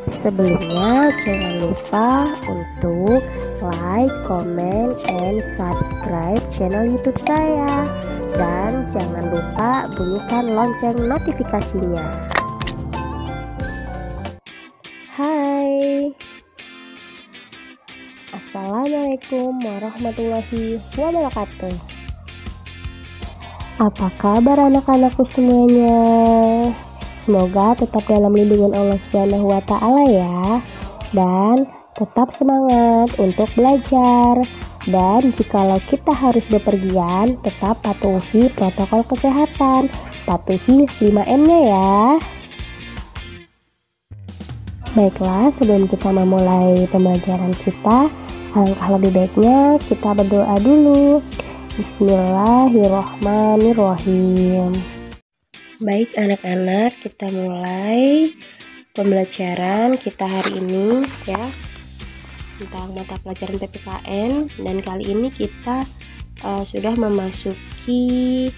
Sebelumnya jangan lupa untuk like, comment, and subscribe channel YouTube saya. Dan jangan lupa bunyikan lonceng notifikasinya. Hai, Assalamualaikum warahmatullahi wabarakatuh. Apa kabar anak-anakku semuanya? Semoga tetap dalam lindungan Allah Subhanahu wa Ta'ala ya. Dan tetap semangat untuk belajar. Dan jikalau kita harus bepergian, tetap patuhi protokol kesehatan. Patuhi 5M-nya ya. Baiklah, sebelum kita memulai pembelajaran kita, alangkah lebih baiknya kita berdoa dulu. Bismillahirrahmanirrahim. Baik anak-anak, kita mulai pembelajaran kita hari ini ya, tentang mata pelajaran PPKN. Dan kali ini kita sudah memasuki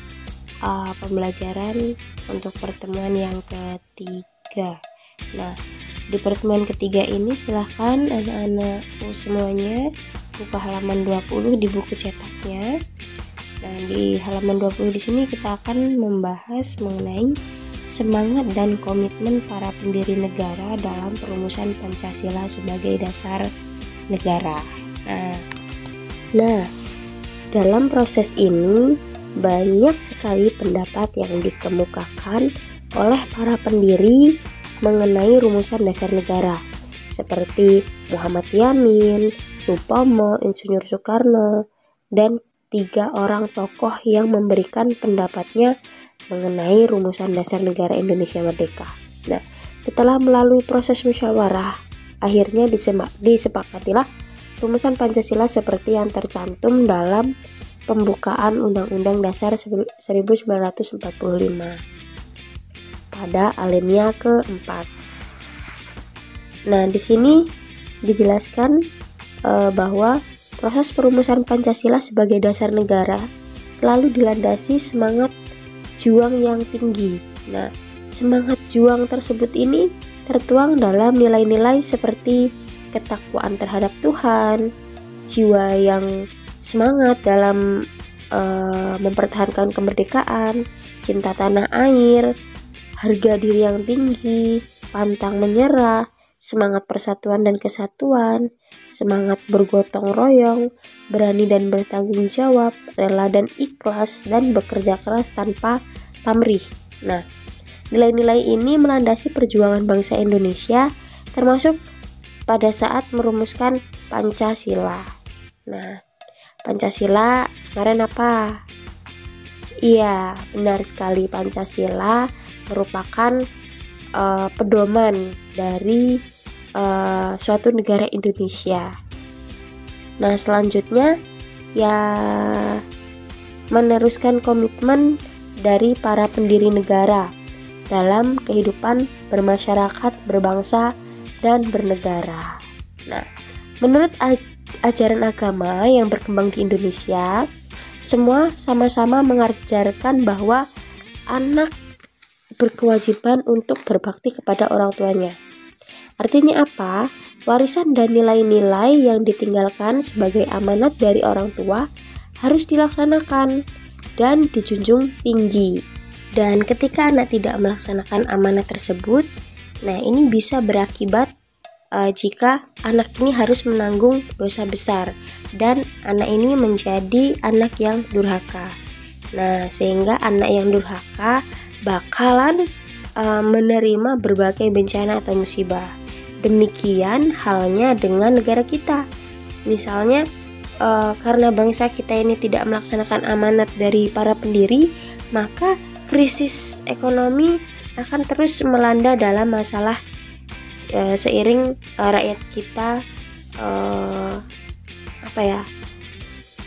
pembelajaran untuk pertemuan yang ketiga. Nah, di pertemuan ketiga ini silahkan anak-anakku semuanya buka halaman 20 di buku cetaknya. Nah, di halaman 20 di sini kita akan membahas mengenai semangat dan komitmen para pendiri negara dalam perumusan Pancasila sebagai dasar negara. Nah, dalam proses ini banyak sekali pendapat yang dikemukakan oleh para pendiri mengenai rumusan dasar negara, seperti Muhammad Yamin, Supomo, Insinyur Soekarno, dan 3 orang tokoh yang memberikan pendapatnya mengenai rumusan dasar negara Indonesia Merdeka. Nah, setelah melalui proses musyawarah, akhirnya disepakatilah rumusan Pancasila seperti yang tercantum dalam pembukaan Undang-Undang Dasar 1945 pada alinea keempat. Nah, di sini dijelaskan bahwa proses perumusan Pancasila sebagai dasar negara selalu dilandasi semangat juang yang tinggi. Nah, semangat juang tersebut ini tertuang dalam nilai-nilai seperti ketakwaan terhadap Tuhan, jiwa yang semangat dalam mempertahankan kemerdekaan, cinta tanah air, harga diri yang tinggi, pantang menyerah, semangat persatuan dan kesatuan, semangat bergotong royong, berani dan bertanggung jawab, rela dan ikhlas, dan bekerja keras tanpa pamrih. Nah, nilai-nilai ini melandasi perjuangan bangsa Indonesia, termasuk pada saat merumuskan Pancasila. Nah, Pancasila kemarin apa? Iya, benar sekali, Pancasila merupakan pedoman dari suatu negara Indonesia. Nah, selanjutnya ya meneruskan komitmen dari para pendiri negara dalam kehidupan bermasyarakat, berbangsa, dan bernegara. Nah, menurut ajaran agama yang berkembang di Indonesia, semua sama-sama mengajarkan bahwa anak berkewajiban untuk berbakti kepada orang tuanya. Artinya apa? Warisan dan nilai-nilai yang ditinggalkan sebagai amanat dari orang tua harus dilaksanakan dan dijunjung tinggi. Dan ketika anak tidak melaksanakan amanat tersebut, nah ini bisa berakibat jika anak ini harus menanggung dosa besar dan anak ini menjadi anak yang durhaka. Nah, sehingga anak yang durhaka bakalan menerima berbagai bencana atau musibah. Demikian halnya dengan negara kita. Misalnya karena bangsa kita ini tidak melaksanakan amanat dari para pendiri, maka krisis ekonomi akan terus melanda dalam masalah seiring rakyat kita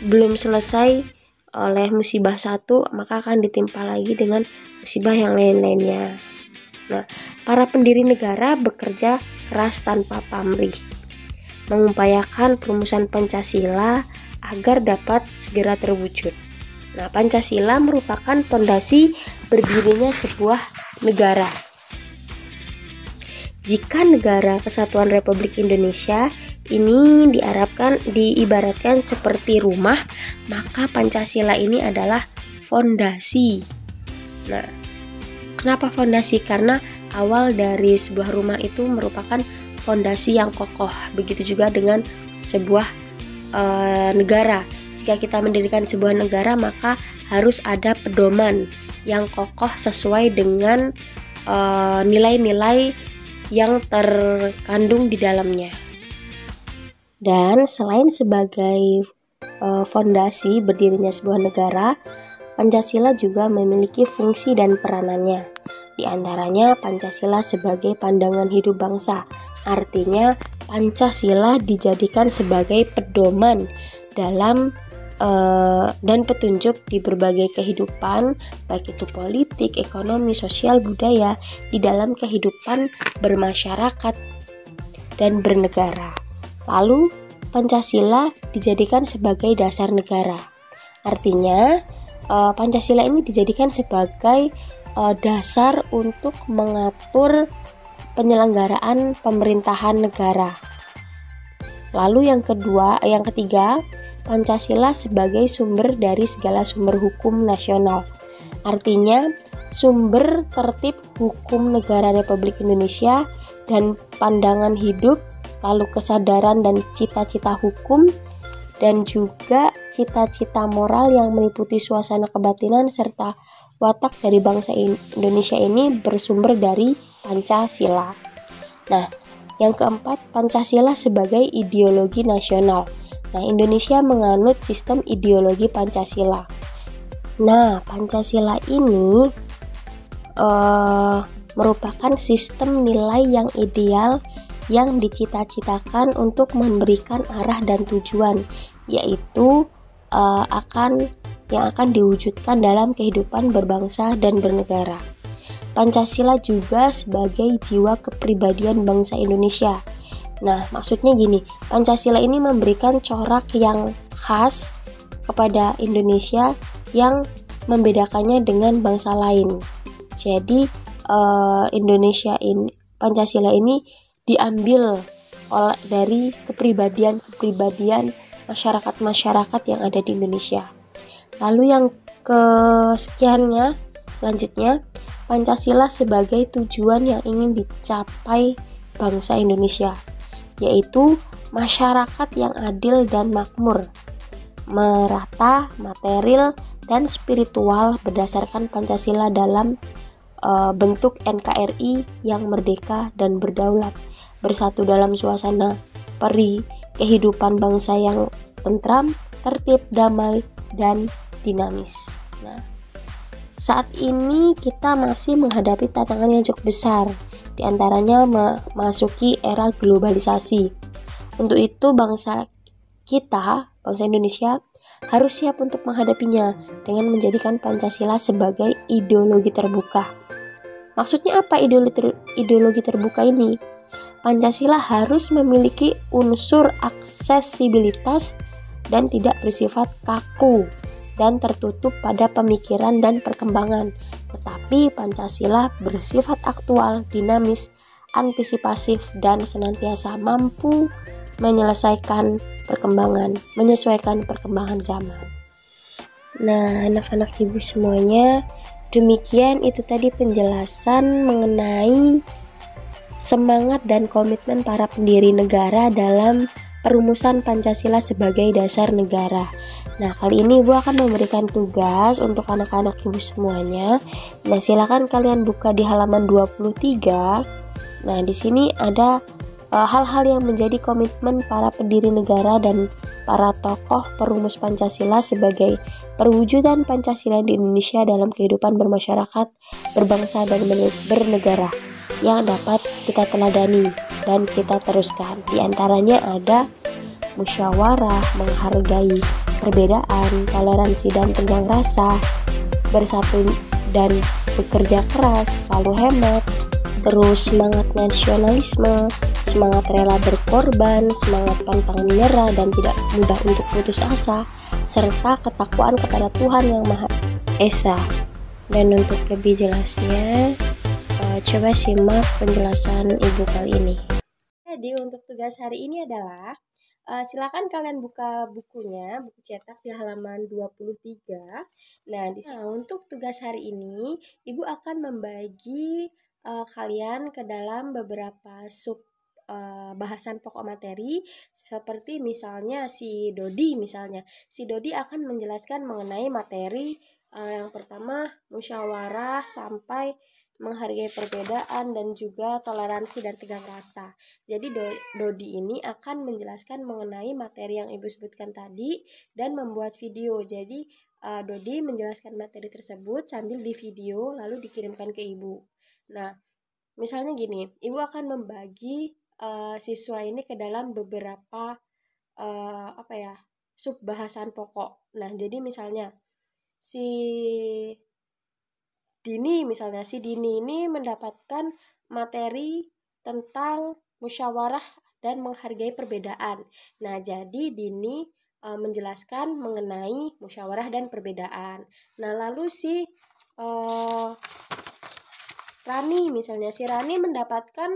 belum selesai oleh musibah satu, maka akan ditimpa lagi dengan musibah yang lain-lainnya. Nah, para pendiri negara bekerja keras tanpa pamrih, mengupayakan perumusan Pancasila agar dapat segera terwujud. Nah, Pancasila merupakan fondasi berdirinya sebuah negara. Jika negara kesatuan Republik Indonesia ini diibaratkan seperti rumah, maka Pancasila ini adalah fondasi. Nah, kenapa fondasi? Karena awal dari sebuah rumah itu merupakan fondasi yang kokoh. Begitu juga dengan sebuah negara. Jika kita mendirikan sebuah negara, maka harus ada pedoman yang kokoh sesuai dengan nilai-nilai yang terkandung di dalamnya. Dan selain sebagai fondasi berdirinya sebuah negara, Pancasila juga memiliki fungsi dan peranannya. Di antaranya Pancasila sebagai pandangan hidup bangsa. Artinya Pancasila dijadikan sebagai pedoman dalam dan petunjuk di berbagai kehidupan, baik itu politik, ekonomi, sosial, budaya, di dalam kehidupan bermasyarakat dan bernegara. Lalu Pancasila dijadikan sebagai dasar negara. Artinya Pancasila ini dijadikan sebagai dasar untuk mengatur penyelenggaraan pemerintahan negara. Lalu yang ketiga, Pancasila sebagai sumber dari segala sumber hukum nasional. Artinya sumber tertib hukum negara Republik Indonesia dan pandangan hidup, lalu kesadaran dan cita-cita hukum, dan juga cita-cita moral yang meliputi suasana kebatinan serta watak dari bangsa Indonesia ini bersumber dari Pancasila. Nah, yang keempat, Pancasila sebagai ideologi nasional. Nah, Indonesia menganut sistem ideologi Pancasila. Nah, Pancasila ini merupakan sistem nilai yang ideal yang dicita-citakan untuk memberikan arah dan tujuan, yaitu yang akan diwujudkan dalam kehidupan berbangsa dan bernegara. Pancasila juga sebagai jiwa kepribadian bangsa Indonesia. Nah, maksudnya gini, Pancasila ini memberikan corak yang khas kepada Indonesia yang membedakannya dengan bangsa lain. Jadi, Pancasila ini diambil dari kepribadian masyarakat-masyarakat yang ada di Indonesia. Lalu yang selanjutnya, Pancasila sebagai tujuan yang ingin dicapai bangsa Indonesia, yaitu masyarakat yang adil dan makmur, merata, material, dan spiritual berdasarkan Pancasila dalam bentuk NKRI yang merdeka dan berdaulat, bersatu dalam suasana peri kehidupan bangsa yang tentram, tertib, damai, dan dinamis. Nah, saat ini kita masih menghadapi tantangan yang cukup besar, di antaranya memasuki era globalisasi. Untuk itu bangsa Indonesia harus siap untuk menghadapinya dengan menjadikan Pancasila sebagai ideologi terbuka. Maksudnya apa ideologi terbuka ini? Pancasila harus memiliki unsur aksesibilitas dan tidak bersifat kaku dan tertutup pada pemikiran dan perkembangan. Tetapi Pancasila bersifat aktual, dinamis, antisipasif, dan senantiasa mampu menyesuaikan perkembangan zaman. Nah, anak-anak ibu semuanya, demikian itu tadi penjelasan mengenai semangat dan komitmen para pendiri negara dalam perumusan Pancasila sebagai dasar negara. Nah, kali ini Ibu akan memberikan tugas untuk anak-anak Ibu semuanya. Nah, silakan kalian buka di halaman 23. Nah, di sini ada hal-hal yang menjadi komitmen para pendiri negara dan para tokoh perumus Pancasila sebagai perwujudan Pancasila di Indonesia dalam kehidupan bermasyarakat, berbangsa, dan bernegara yang dapat kita teladani dan kita teruskan. Di antaranya ada musyawarah, menghargai perbedaan, toleransi dan tenggang rasa, bersatu dan bekerja keras, selalu hemat, terus semangat nasionalisme, semangat rela berkorban, semangat pantang menyerah dan tidak mudah untuk putus asa, serta ketakwaan kepada Tuhan Yang Maha Esa. Dan untuk lebih jelasnya, Coba simak penjelasan ibu kali ini. Jadi untuk tugas hari ini adalah silakan kalian buka bukunya, buku cetak di halaman 23. Nah, untuk tugas hari ini, Ibu akan membagi kalian ke dalam beberapa sub bahasan pokok materi, seperti misalnya si Dodi akan menjelaskan mengenai materi yang pertama musyawarah sampai menghargai perbedaan dan juga toleransi dan tegang rasa. Jadi Dodi ini akan menjelaskan mengenai materi yang Ibu sebutkan tadi dan membuat video. Jadi Dodi menjelaskan materi tersebut sambil di video lalu dikirimkan ke Ibu. Nah, misalnya gini, Ibu akan membagi siswa ini ke dalam beberapa sub bahasan pokok. Nah, jadi misalnya si Dini ini mendapatkan materi tentang musyawarah dan menghargai perbedaan. Nah, jadi Dini menjelaskan mengenai musyawarah dan perbedaan. Nah, lalu si Rani mendapatkan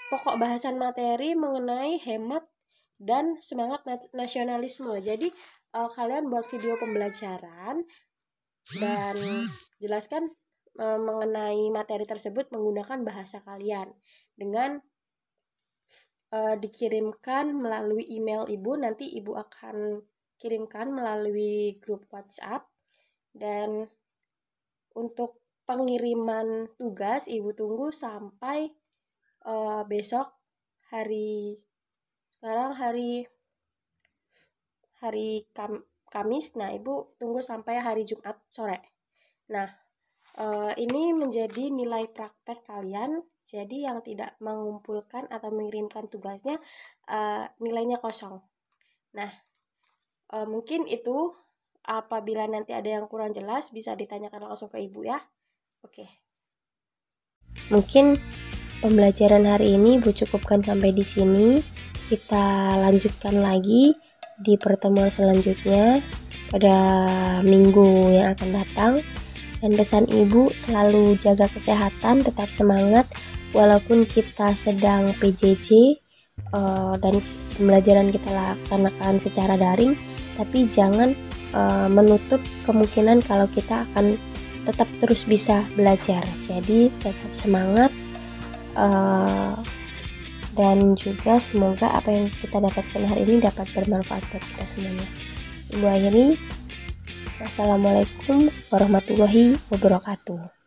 pokok bahasan materi mengenai hemat dan semangat nasionalisme. Jadi kalian buat video pembelajaran dan jelaskan mengenai materi tersebut menggunakan bahasa kalian dengan dikirimkan melalui email Ibu. Nanti Ibu akan kirimkan melalui grup WhatsApp, dan untuk pengiriman tugas Ibu tunggu sampai besok hari Kamis. Nah, Ibu tunggu sampai hari Jumat sore. Nah, ini menjadi nilai praktek kalian. Jadi yang tidak mengumpulkan atau mengirimkan tugasnya nilainya kosong. Nah, mungkin itu. Apabila nanti ada yang kurang jelas bisa ditanyakan langsung ke Ibu ya. Oke. Mungkin pembelajaran hari ini Ibu cukupkan sampai di sini. Kita lanjutkan lagi di pertemuan selanjutnya pada minggu yang akan datang. Dan pesan Ibu, selalu jaga kesehatan, tetap semangat walaupun kita sedang PJJ dan pembelajaran kita laksanakan secara daring, tapi jangan menutup kemungkinan kalau kita akan tetap terus bisa belajar. Jadi tetap semangat dan juga semoga apa yang kita dapatkan hari ini dapat bermanfaat buat kita semuanya. Ibu akhiri, wassalamualaikum warahmatullahi wabarakatuh.